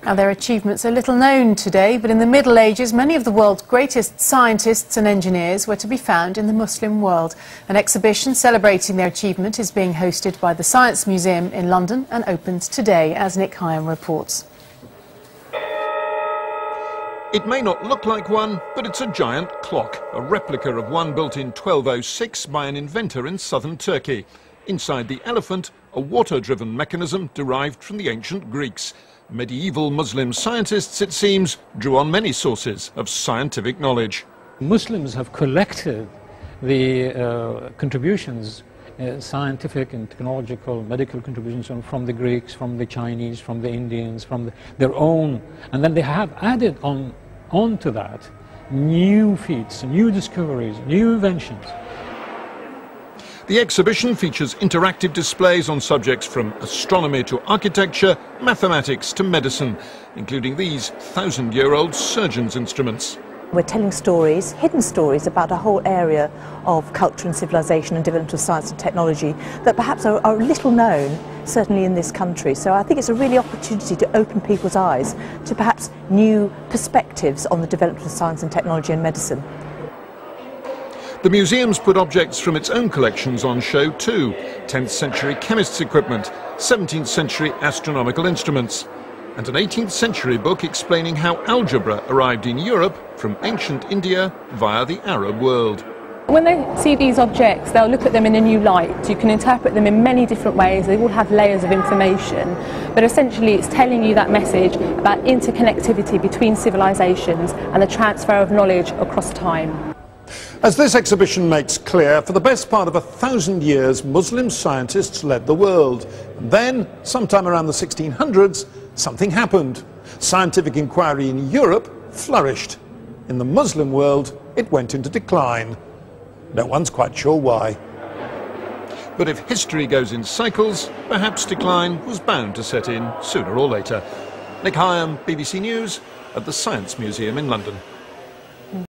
Now, their achievements are little known today, but in the Middle Ages, many of the world's greatest scientists and engineers were to be found in the Muslim world. An exhibition celebrating their achievement is being hosted by the Science Museum in London and opens today, as Nick Hyam reports. It may not look like one, but it's a giant clock, a replica of one built in 1206 by an inventor in southern Turkey. Inside the elephant, a water-driven mechanism derived from the ancient Greeks. Medieval Muslim scientists, it seems, drew on many sources of scientific knowledge. Muslims have collected the contributions, scientific and technological, medical contributions from the Greeks, from the Chinese, from the Indians, from their own, and then they have added onto that new feats, new discoveries, new inventions. The exhibition features interactive displays on subjects from astronomy to architecture, mathematics to medicine, including these 1,000-year-old surgeon's instruments. We're telling stories, hidden stories, about a whole area of culture and civilization and development of science and technology that perhaps are little known, certainly in this country. So I think it's a really opportunity to open people's eyes to perhaps new perspectives on the development of science and technology and medicine. The museum's put objects from its own collections on show too. 10th century chemists' equipment, 17th century astronomical instruments, and an 18th century book explaining how algebra arrived in Europe from ancient India via the Arab world. When they see these objects, they'll look at them in a new light. You can interpret them in many different ways. They all have layers of information, but essentially it's telling you that message about interconnectivity between civilizations and the transfer of knowledge across time. As this exhibition makes clear, for the best part of 1,000 years, Muslim scientists led the world. And then, sometime around the 1600s, something happened. Scientific inquiry in Europe flourished. In the Muslim world, it went into decline. No one's quite sure why. But if history goes in cycles, perhaps decline was bound to set in sooner or later. Nick Hyam, BBC News, at the Science Museum in London.